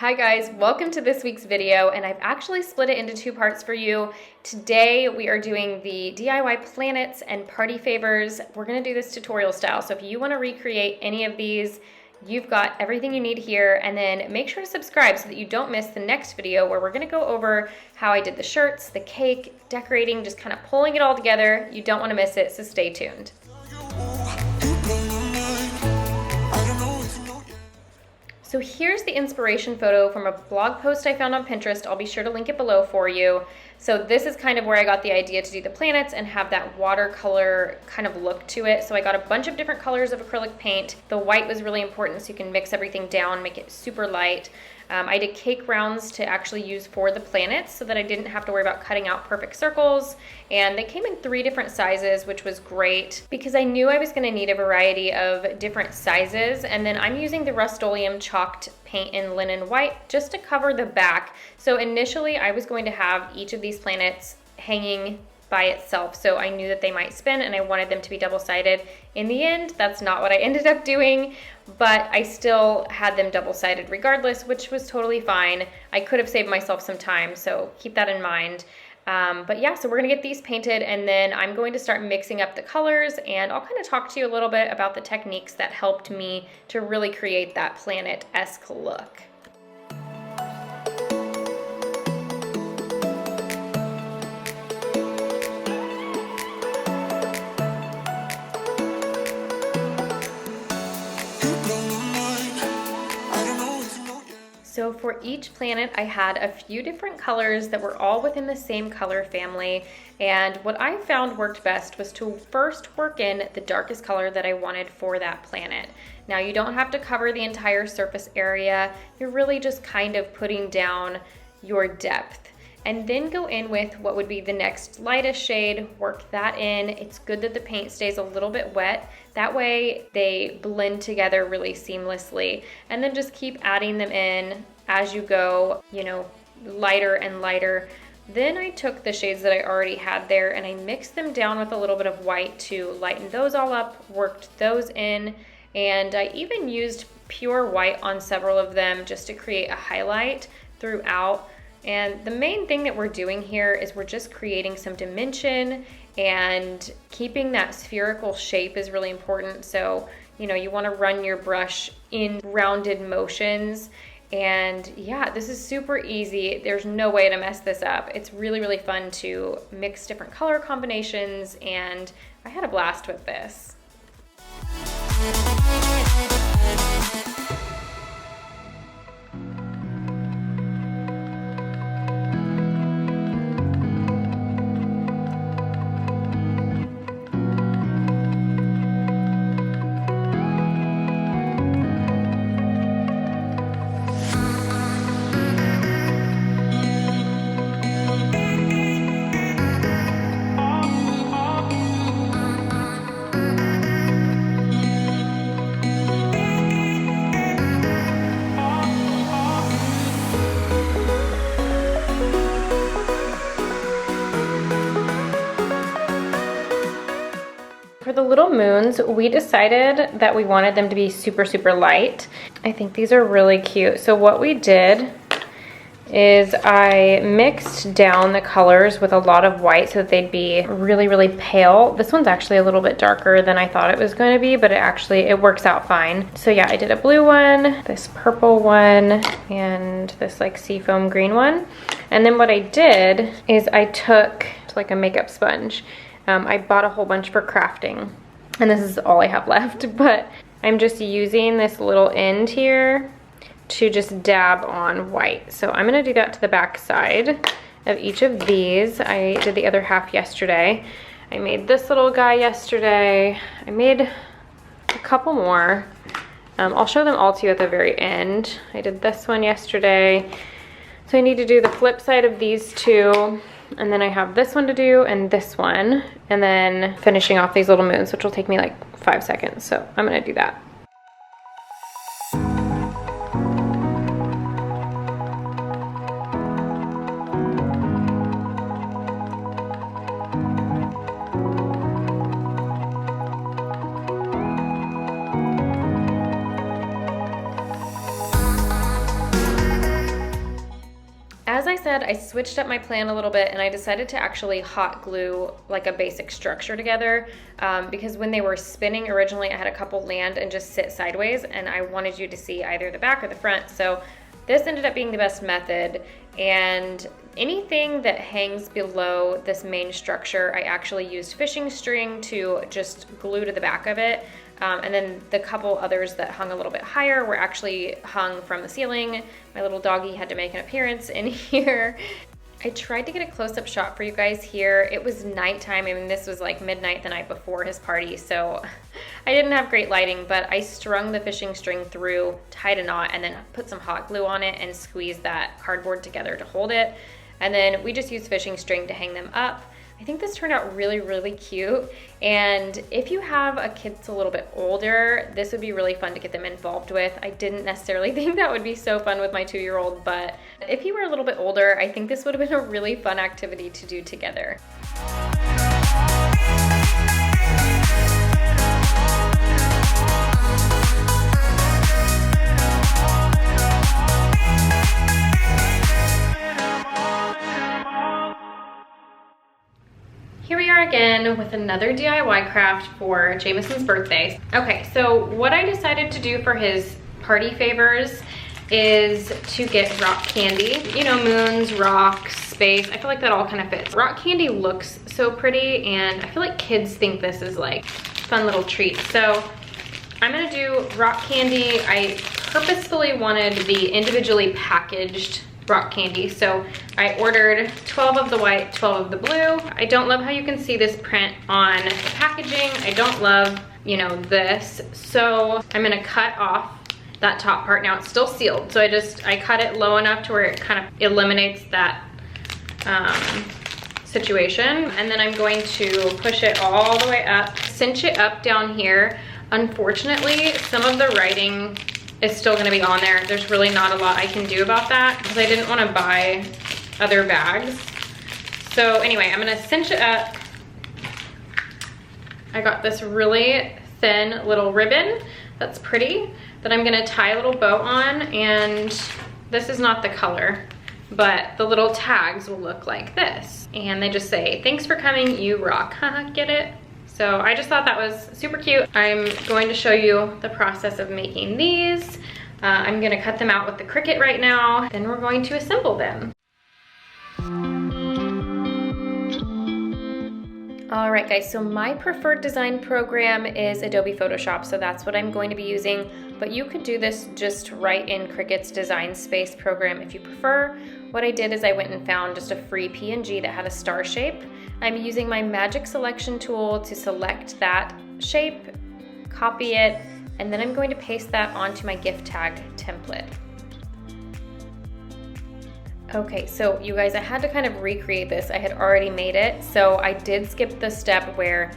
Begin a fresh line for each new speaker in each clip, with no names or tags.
Hi guys, welcome to this week's video, and I've actually split it into two parts for you. Today we are doing the DIY planets and party favors. We're gonna do this tutorial style, so if you wanna recreate any of these, you've got everything you need here, and then make sure to subscribe so that you don't miss the next video where we're gonna go over how I did the shirts, the cake, decorating, just kind of pulling it all together. You don't wanna miss it, so stay tuned. So here's the inspiration photo from a blog post I found on Pinterest. I'll be sure to link it below for you. So this is kind of where I got the idea to do the planets and have that watercolor kind of look to it. So I got a bunch of different colors of acrylic paint. The white was really important so you can mix everything down, make it super light. I did cake rounds to actually use for the planets so that I didn't have to worry about cutting out perfect circles. And they came in 3 different sizes, which was great because I knew I was gonna need a variety of different sizes. And then I'm using the Rust-Oleum chalked paint in linen white just to cover the back. So initially I was going to have each of these planets hanging by itself, so I knew that they might spin and I wanted them to be double-sided. In the end, that's not what I ended up doing, but I still had them double-sided regardless, which was totally fine. I could have saved myself some time, so keep that in mind. But yeah, so we're gonna get these painted and then I'm going to start mixing up the colors, and I'll kind of talk to you a little bit about the techniques that helped me to really create that planet-esque look. So for each planet, I had a few different colors that were all within the same color family. And what I found worked best was to first work in the darkest color that I wanted for that planet. Now you don't have to cover the entire surface area. You're really just kind of putting down your depth. And then go in with what would be the next lightest shade, work that in. It's good that the paint stays a little bit wet. That way they blend together really seamlessly. And then just keep adding them in as you go, you know, lighter and lighter. Then I took the shades that I already had there and I mixed them down with a little bit of white to lighten those all up, worked those in, and I even used pure white on several of them just to create a highlight throughout. And the main thing that we're doing here is we're just creating some dimension, and keeping that spherical shape is really important. So, you know, you want to run your brush in rounded motions. And yeah, this is super easy. There's no way to mess this up. It's really, really fun to mix different color combinations, and I had a blast with this. For the little moons, we decided that we wanted them to be super, super light. I think these are really cute. So what we did is I mixed down the colors with a lot of white so that they'd be really, really pale. This one's actually a little bit darker than I thought it was going to be, but it works out fine. So yeah, I did a blue one, this purple one, and this like seafoam green one. And then what I did is I took like a makeup sponge. I bought a whole bunch for crafting, and this is all I have left, but I'm just using this little end here to just dab on white. So I'm gonna do that to the back side of each of these. I did the other half yesterday. I made this little guy yesterday. I made a couple more. I'll show them all to you at the very end. I did this one yesterday. So I need to do the flip side of these two. And then I have this one to do and this one, and then finishing off these little moons, which will take me like 5 seconds. So I'm gonna do that. I said, I switched up my plan a little bit and I decided to actually hot glue like a basic structure together because when they were spinning originally, I had a couple land and just sit sideways, and I wanted you to see either the back or the front. So this ended up being the best method, and anything that hangs below this main structure, I actually used fishing string to just glue to the back of it. And then the couple others that hung a little bit higher were actually hung from the ceiling. My little doggy had to make an appearance in here. I tried to get a close-up shot for you guys here. It was nighttime. I mean, this was like midnight the night before his party, so I didn't have great lighting, but I strung the fishing string through, tied a knot, and then put some hot glue on it and squeezed that cardboard together to hold it. And then we just used fishing string to hang them up. I think this turned out really, really cute. And if you have a kid that's a little bit older, this would be really fun to get them involved with. I didn't necessarily think that would be so fun with my 2-year-old, but if you were a little bit older, I think this would have been a really fun activity to do together. Here we are again with another DIY craft for Jameson's birthday. Okay, so what I decided to do for his party favors is to get rock candy. You know, moons, rocks, space. I feel like that all kind of fits. Rock candy looks so pretty, and I feel like kids think this is like fun little treat. So I'm gonna do rock candy. I purposefully wanted the individually packaged rock candy. So I ordered 12 of the white, 12 of the blue. I don't love how you can see this print on the packaging. I don't love, you know, this. So I'm gonna cut off that top part. Now it's still sealed. So I cut it low enough to where it kind of eliminates that situation. And then I'm going to push it all the way up, cinch it up down here. Unfortunately, some of the writing is still gonna be on there. There's really not a lot I can do about that because I didn't wanna buy other bags. So anyway, I'm gonna cinch it up. I got this really thin little ribbon that's pretty that I'm gonna tie a little bow on, and this is not the color, but the little tags will look like this. And they just say, "Thanks for coming, you rock." Haha, get it? So I just thought that was super cute. I'm going to show you the process of making these. I'm gonna cut them out with the Cricut right now, then we're going to assemble them. All right guys, so my preferred design program is Adobe Photoshop, so that's what I'm going to be using, but you could do this just right in Cricut's Design Space program if you prefer. What I did is I went and found just a free PNG that had a star shape. I'm using my magic selection tool to select that shape, copy it, and then I'm going to paste that onto my gift tag template. Okay, so you guys, I had to kind of recreate this. I had already made it, so I did skip the step where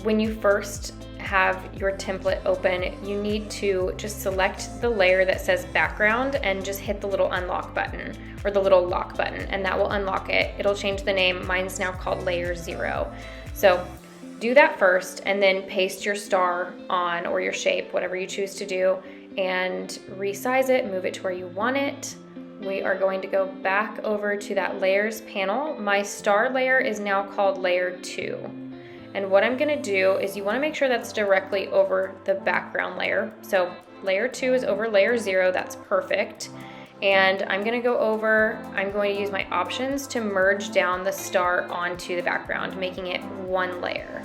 when you first have your template open, you need to just select the layer that says background and just hit the little unlock button or the little lock button, and that will unlock it. It'll change the name. Mine's now called Layer 0. So do that first and then paste your star on, or your shape, whatever you choose to do, and resize it, move it to where you want it. We are going to go back over to that layers panel. My star layer is now called Layer 2. And what I'm gonna do is you wanna make sure that's directly over the background layer. So Layer 2 is over Layer 0, that's perfect. And I'm gonna go over, I'm going to use my options to merge down the star onto the background, making it one layer.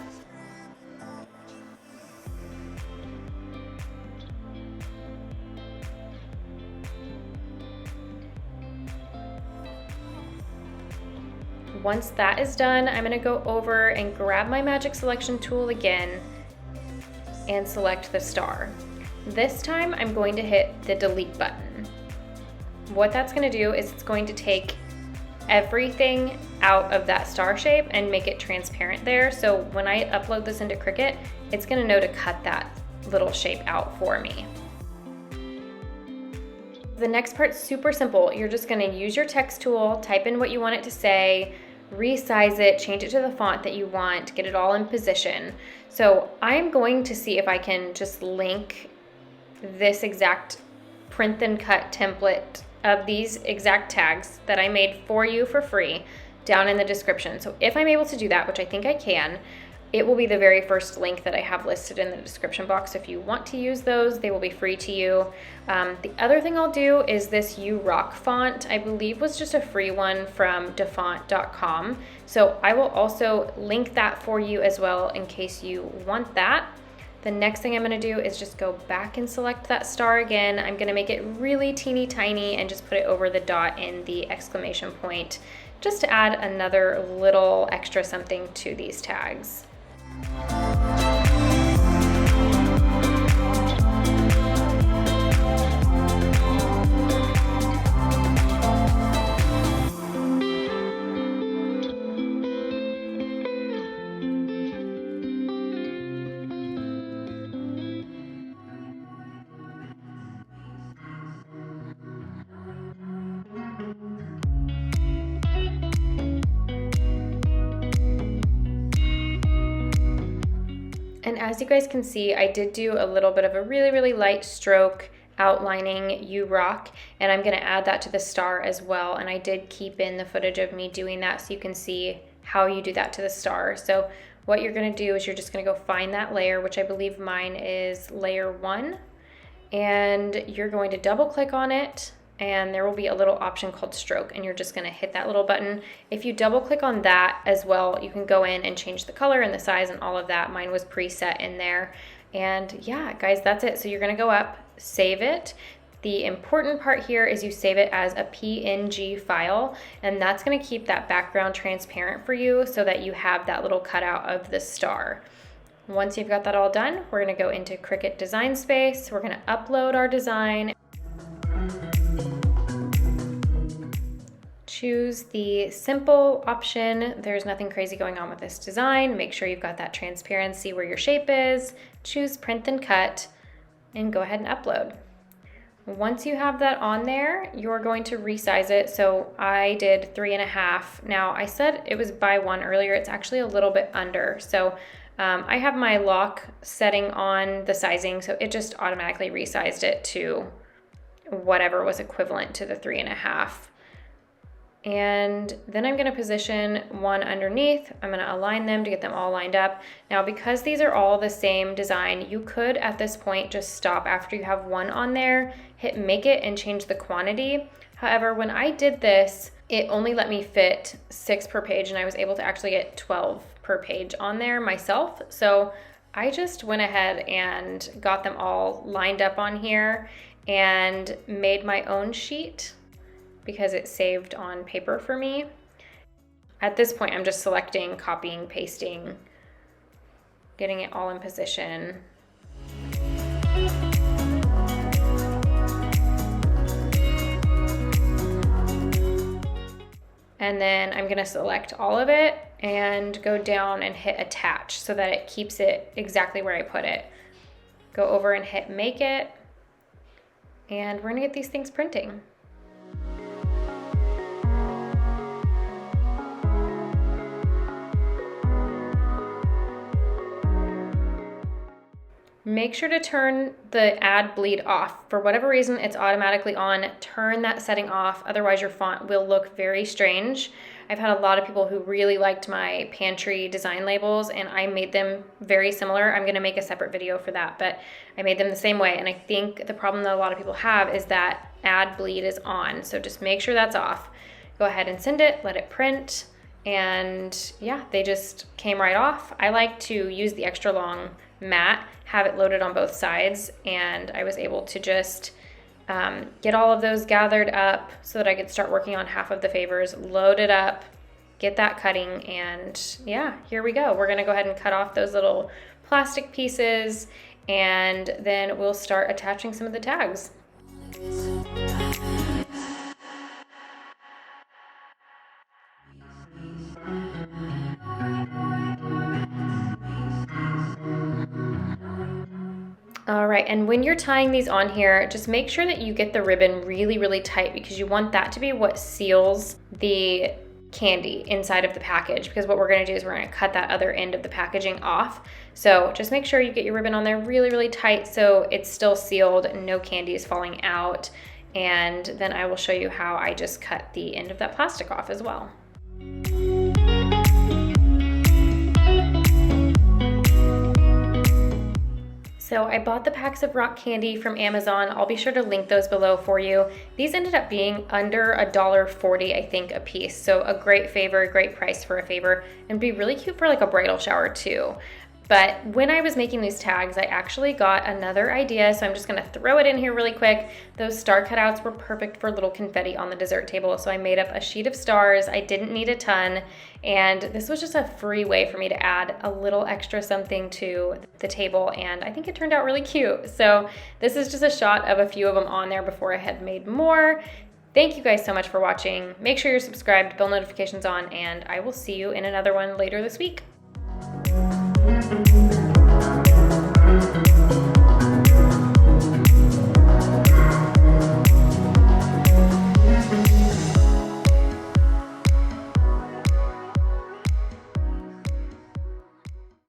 Once that is done, I'm gonna go over and grab my magic selection tool again and select the star. This time I'm going to hit the delete button. What that's gonna do is it's going to take everything out of that star shape and make it transparent there. So when I upload this into Cricut, it's gonna know to cut that little shape out for me. The next part's super simple. You're just gonna use your text tool, type in what you want it to say, resize it, change it to the font that you want, get it all in position. So I'm going to see if I can just link this exact print and cut template of these exact tags that I made for you for free down in the description. So if I'm able to do that, which I think I can, it will be the very first link that I have listed in the description box. If you want to use those, they will be free to you. The other thing I'll do is this You Rock font, I believe was just a free one from DaFont.com. So I will also link that for you as well in case you want that. The next thing I'm gonna do is just go back and select that star again. I'm gonna make it really teeny tiny and just put it over the dot in the exclamation point, just to add another little extra something to these tags. And as you guys can see, I did do a little bit of a really light stroke outlining You Rock, and I'm gonna add that to the star as well. And I did keep in the footage of me doing that so you can see how you do that to the star. So what you're gonna do is you're just gonna go find that layer, which I believe mine is layer 1, and you're going to double click on it, and there will be a little option called stroke, and you're just gonna hit that little button. If you double click on that as well, you can go in and change the color and the size and all of that. Mine was preset in there. And yeah, guys, that's it. So you're gonna go up, save it. The important part here is you save it as a PNG file, and that's gonna keep that background transparent for you so that you have that little cutout of the star. Once you've got that all done, we're gonna go into Cricut Design Space. We're gonna upload our design. Choose the simple option. There's nothing crazy going on with this design. Make sure you've got that transparency where your shape is. Choose print and cut and go ahead and upload. Once you have that on there, you're going to resize it. So I did 3.5. Now I said it was by 1 earlier. It's actually a little bit under. So I have my lock setting on the sizing, so it just automatically resized it to whatever was equivalent to the 3.5. And then I'm gonna position 1 underneath. I'm gonna align them to get them all lined up. Now, because these are all the same design, you could at this point just stop after you have 1 on there, hit make it and change the quantity. However, when I did this, it only let me fit 6 per page, and I was able to actually get 12 per page on there myself. So I just went ahead and got them all lined up on here and made my own sheet, because it saved on paper for me. At this point, I'm just selecting, copying, pasting, getting it all in position. And then I'm gonna select all of it and go down and hit attach so that it keeps it exactly where I put it. Go over and hit make it, and we're gonna get these things printing. Make sure to turn the add bleed off. For whatever reason, it's automatically on. Turn that setting off, otherwise your font will look very strange. I've had a lot of people who really liked my Pantry design labels, and I made them very similar. I'm gonna make a separate video for that, but I made them the same way. And I think the problem that a lot of people have is that add bleed is on. So just make sure that's off. Go ahead and send it, let it print. And yeah, they just came right off. I like to use the extra long mat, have it loaded on both sides, and I was able to just get all of those gathered up so that I could start working on half of the favors, load it up, get that cutting, and yeah, here we go. We're gonna go ahead and cut off those little plastic pieces, and then we'll start attaching some of the tags. All right, and when you're tying these on here, just make sure that you get the ribbon really, really tight, because you want that to be what seals the candy inside of the package, because what we're gonna do is we're gonna cut that other end of the packaging off. So just make sure you get your ribbon on there really, really tight so it's still sealed, no candy is falling out. and then I will show you how I just cut the end of that plastic off as well. So I bought the packs of rock candy from Amazon. I'll be sure to link those below for you. These ended up being under $1.40, I think, a piece. So a great favor, great price for a favor, and be really cute for like a bridal shower too. But when I was making these tags, I actually got another idea, so I'm just gonna throw it in here really quick. Those star cutouts were perfect for little confetti on the dessert table, so I made up a sheet of stars. I didn't need a ton, and this was just a free way for me to add a little extra something to the table, and I think it turned out really cute. So this is just a shot of a few of them on there before I had made more. Thank you guys so much for watching. Make sure you're subscribed, bell notifications on, and I will see you in another one later this week.